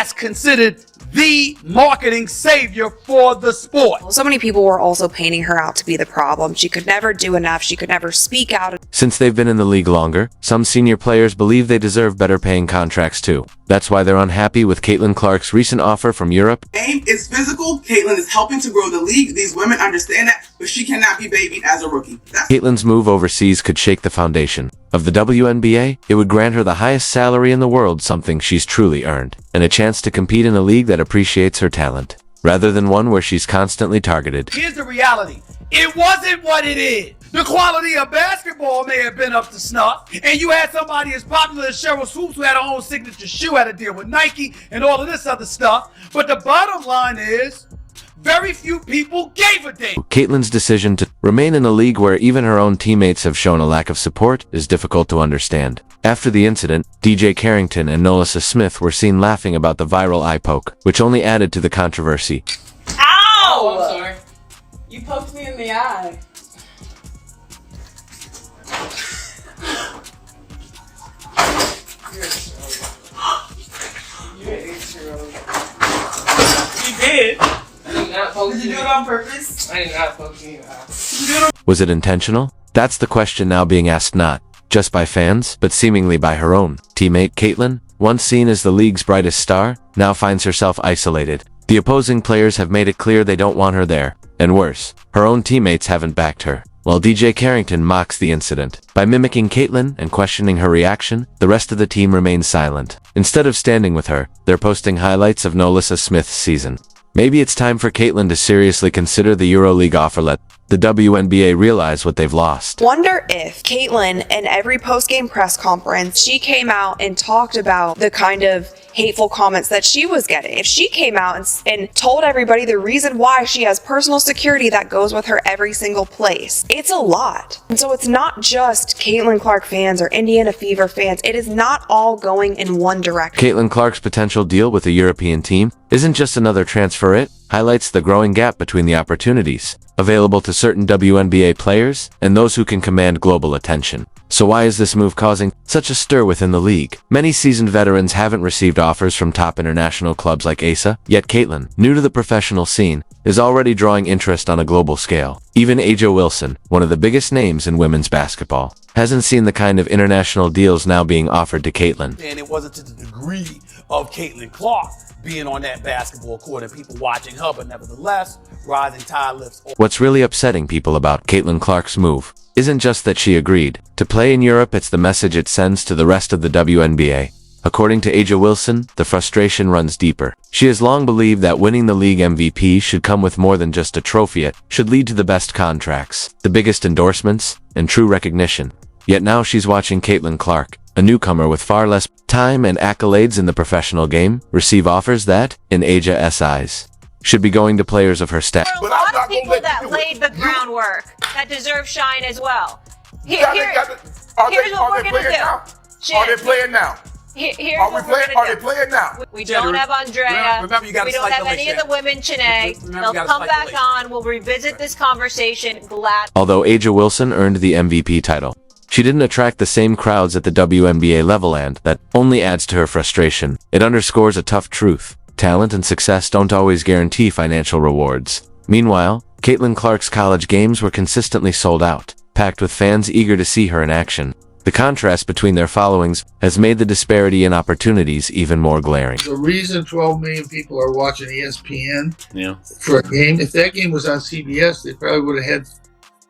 that's considered the marketing savior for the sport. So many people were also painting her out to be the problem. She could never do enough. She could never speak out. Since they've been in the league longer, some senior players believe they deserve better paying contracts too. That's why they're unhappy with Caitlin Clark's recent offer from Europe. Game is physical. Caitlin is helping to grow the league. These women understand that, but she cannot be babied as a rookie. Caitlin's move overseas could shake the foundation of the WNBA. It would grant her the highest salary in the world, something she's truly earned, and a chance to compete in a league that appreciates her talent, rather than one where she's constantly targeted. Here's the reality. It wasn't what it is. The quality of basketball may have been up to snuff, and you had somebody as popular as Cheryl Swoops who had her own signature shoe, had a deal with Nike, and all of this other stuff. But the bottom line is, very few people gave a damn. Caitlin's decision to remain in a league where even her own teammates have shown a lack of support is difficult to understand. After the incident, DJ Carrington and Nolissa Smith were seen laughing about the viral eye poke, which only added to the controversy. Ow! Oh, I'm sorry. You poked me in the eye. You're an 8-year-old. You did. Did you do it on purpose? I did not poke you in the eye. Was it intentional? That's the question now being asked, not just by fans, but seemingly by her own teammate. Caitlin, once seen as the league's brightest star, now finds herself isolated. The opposing players have made it clear they don't want her there, and worse, her own teammates haven't backed her. While DJ Carrington mocks the incident by mimicking Caitlin and questioning her reaction, the rest of the team remains silent. Instead of standing with her, they're posting highlights of Nolissa Smith's season. Maybe it's time for Caitlin to seriously consider the EuroLeague offer. Let the WNBA realize what they've lost. Wonder if Caitlin, in every post-game press conference, she came out and talked about the kind of hateful comments that she was getting. If she came out and told everybody the reason why she has personal security that goes with her every single place, it's a lot. And so it's not just Caitlin Clark fans or Indiana Fever fans. It is not all going in one direction. Caitlin Clark's potential deal with a European team isn't just another transfer. It highlights the growing gap between the opportunities available to certain WNBA players and those who can command global attention. So why is this move causing such a stir within the league? Many seasoned veterans haven't received offers from top international clubs like ASA, yet Caitlin, new to the professional scene, is already drawing interest on a global scale. Even A'ja Wilson, one of the biggest names in women's basketball, hasn't seen the kind of international deals now being offered to Caitlin. And it wasn't to the degree of Caitlin Clark being on that basketball court and people watching her, but nevertheless, rising tide lifts all. What's really upsetting people about Caitlin Clark's move isn't just that she agreed to play in Europe, it's the message it sends to the rest of the WNBA. According to A'ja Wilson, the frustration runs deeper. She has long believed that winning the league MVP should come with more than just a trophy. It should lead to the best contracts, the biggest endorsements, and true recognition. Yet now she's watching Caitlin Clark, a newcomer with far less time and accolades in the professional game, receive offers that, in A'ja's eyes, should be going to players of her stature. There are a lot of people that laid the groundwork that deserve shine as well. Here's what we're going to do. Are they playing now? Here's what we're going to do. Are they playing now? We don't have Andrea. Remember, you gotta we don't have any of the women, Chanae. They'll come back on. We'll revisit this conversation. Although A'ja Wilson earned the MVP title, she didn't attract the same crowds at the WNBA level, and that only adds to her frustration. It underscores a tough truth. Talent and success don't always guarantee financial rewards. Meanwhile, Caitlin Clark's college games were consistently sold out, packed with fans eager to see her in action. The contrast between their followings has made the disparity in opportunities even more glaring. The reason 12 million people are watching ESPN for a game, if that game was on CBS, they probably would have had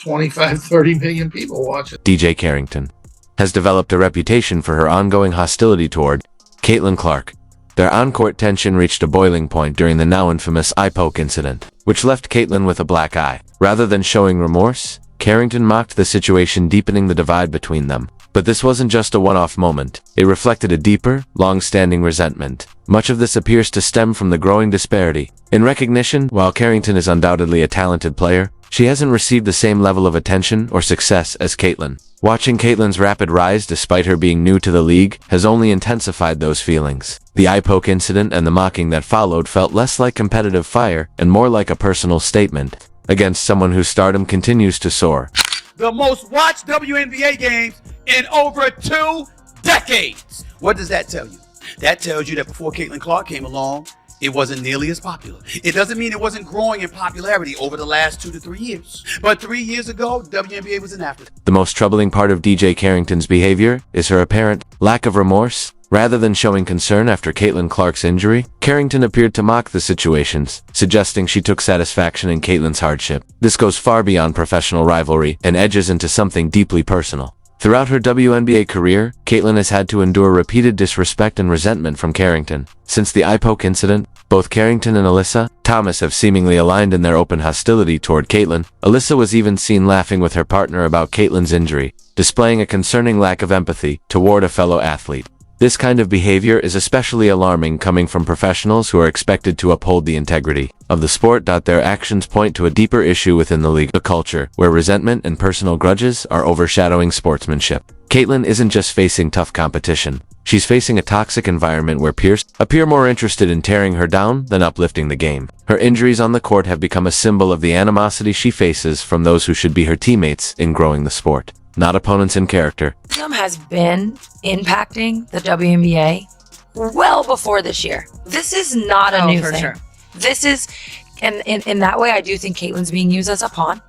25, 30 million people watching. DJ Carrington has developed a reputation for her ongoing hostility toward Caitlin Clark. Their on-court tension reached a boiling point during the now infamous eye poke incident, which left Caitlin with a black eye. Rather than showing remorse, Carrington mocked the situation, deepening the divide between them. But this wasn't just a one-off moment. It reflected a deeper, long-standing resentment. Much of this appears to stem from the growing disparity in recognition. While Carrington is undoubtedly a talented player, she hasn't received the same level of attention or success as Caitlin. Watching Caitlin's rapid rise despite her being new to the league has only intensified those feelings. The eye poke incident and the mocking that followed felt less like competitive fire and more like a personal statement against someone whose stardom continues to soar. The most watched WNBA games in over 2 decades. What does that tell you? That tells you that before Caitlin Clark came along, it wasn't nearly as popular. It doesn't mean it wasn't growing in popularity over the last 2 to 3 years. But 3 years ago, WNBA was an afterthought. The most troubling part of DJ Carrington's behavior is her apparent lack of remorse. Rather than showing concern after Caitlin Clark's injury, Carrington appeared to mock the situations, suggesting she took satisfaction in Caitlin's hardship. This goes far beyond professional rivalry and edges into something deeply personal. Throughout her WNBA career, Caitlin has had to endure repeated disrespect and resentment from Carrington. Since the eye poke incident, both Carrington and Alyssa Thomas have seemingly aligned in their open hostility toward Caitlin. Alyssa was even seen laughing with her partner about Caitlin's injury, displaying a concerning lack of empathy toward a fellow athlete. This kind of behavior is especially alarming coming from professionals who are expected to uphold the integrity of the sport. Their actions point to a deeper issue within the league, a culture where resentment and personal grudges are overshadowing sportsmanship. Caitlin isn't just facing tough competition. She's facing a toxic environment where peers appear more interested in tearing her down than uplifting the game. Her injuries on the court have become a symbol of the animosity she faces from those who should be her teammates in growing the sport, not opponents in character. Racism has been impacting the WNBA well before this year. This is not a new thing. Sure. This is, and in that way, I do think Caitlin's being used as a pawn.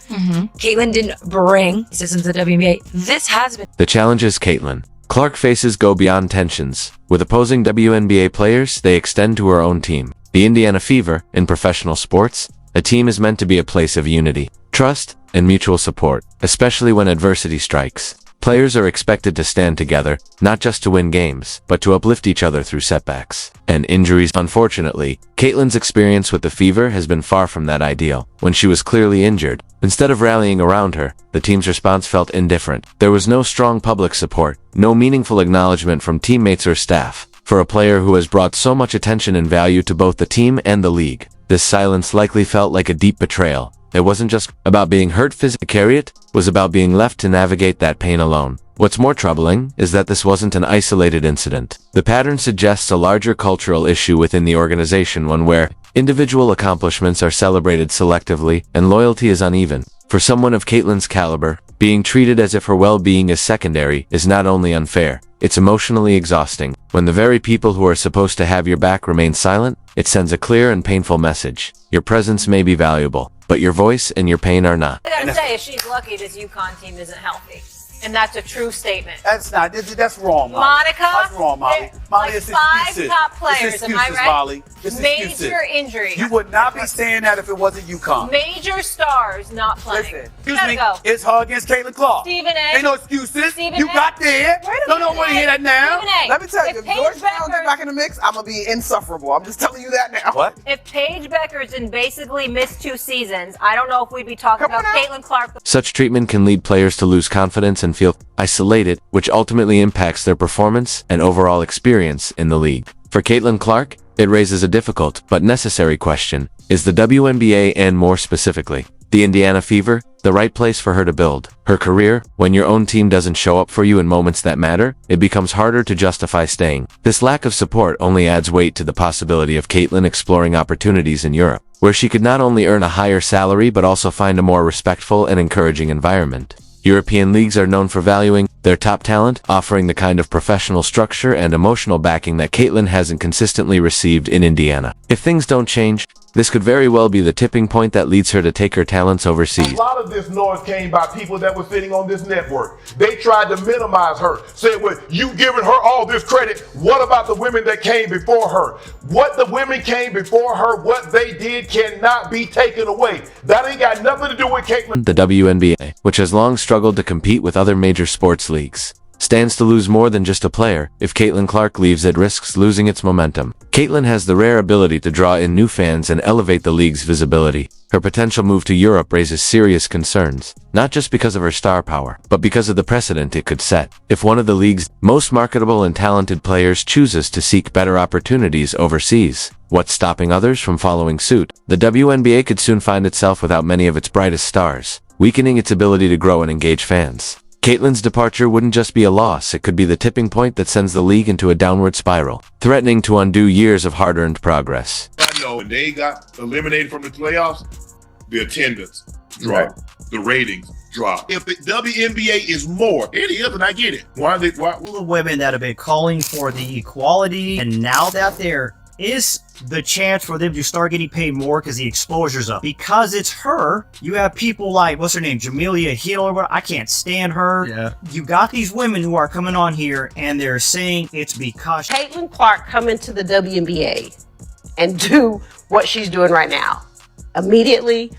Caitlin didn't bring racism to the WNBA. This has been. The challenges Caitlin Clark faces go beyond tensions. With opposing WNBA players, they extend to her own team. The Indiana Fever, in professional sports, a team is meant to be a place of unity, trust, and mutual support, especially when adversity strikes. Players are expected to stand together, not just to win games, but to uplift each other through setbacks and injuries. Unfortunately, Caitlin's experience with the Fever has been far from that ideal. When she was clearly injured, instead of rallying around her, the team's response felt indifferent. There was no strong public support, no meaningful acknowledgement from teammates or staff. For a player who has brought so much attention and value to both the team and the league, this silence likely felt like a deep betrayal. It wasn't just about being hurt physically. It was about being left to navigate that pain alone. What's more troubling is that this wasn't an isolated incident. The pattern suggests a larger cultural issue within the organization, one where individual accomplishments are celebrated selectively and loyalty is uneven. For someone of Caitlin's caliber, being treated as if her well-being is secondary is not only unfair, it's emotionally exhausting. When the very people who are supposed to have your back remain silent, it sends a clear and painful message. Your presence may be valuable, but your voice and your pain are not. I gotta say, if she's lucky this UConn team isn't healthy. And that's a true statement. That's not. That's wrong, Molly. Monica, That's wrong, Molly. Molly, like it's 5 excuses. top players, It's am I excuses, right? Molly. It's Major excuses. injuries. You would not be saying that if it wasn't UConn. Major stars not playing. Listen, You excuse gotta me. go. It's her against Caitlin Clark. Stephen A. Ain't no excuses. Stephen You A. got there. Wait a No, minute. want to hear that now. Stephen A. Let me tell you, if Paige Georgetown Becker- get back in the mix, I'm gonna be insufferable. I'm just telling you that now. What? If Paige Beckerson basically missed 2 seasons, I don't know if we'd be talking Come about on Caitlin Clark. Such treatment can lead players to lose confidence and feel isolated, which ultimately impacts their performance and overall experience in the league. For Caitlin Clark, it raises a difficult but necessary question. Is the WNBA, and more specifically, the Indiana Fever, the right place for her to build her career? When your own team doesn't show up for you in moments that matter, it becomes harder to justify staying. This lack of support only adds weight to the possibility of Caitlin exploring opportunities in Europe, where she could not only earn a higher salary but also find a more respectful and encouraging environment. European leagues are known for valuing their top talent, offering the kind of professional structure and emotional backing that Caitlin hasn't consistently received in Indiana. If things don't change, this could very well be the tipping point that leads her to take her talents overseas. A lot of this noise came by people that were sitting on this network. They tried to minimize her, said, well, you giving her all this credit. What about the women that came before her? What the women came before her, what they did cannot be taken away. That ain't got nothing to do with Caitlin. The WNBA, which has long struggled to compete with other major sports leagues, stands to lose more than just a player. If Caitlin Clark leaves, it risks losing its momentum. Caitlin has the rare ability to draw in new fans and elevate the league's visibility. Her potential move to Europe raises serious concerns, not just because of her star power, but because of the precedent it could set. If one of the league's most marketable and talented players chooses to seek better opportunities overseas, what's stopping others from following suit? The WNBA could soon find itself without many of its brightest stars, weakening its ability to grow and engage fans. Caitlin's departure wouldn't just be a loss, it could be the tipping point that sends the league into a downward spiral, threatening to undo years of hard-earned progress. I know when they got eliminated from the playoffs, the attendance drop. The ratings drop. If the WNBA is more, it is, and I get it. Why? All the women that have been calling for the equality, and now that there is the chance for them to start getting paid more because the exposure's up. Because it's her, you have people like, what's her name, Jamelia Hill or what? I can't stand her. Yeah. You got these women who are coming on here and they're saying it's because Caitlin Clark come into the WNBA and do what she's doing right now. Immediately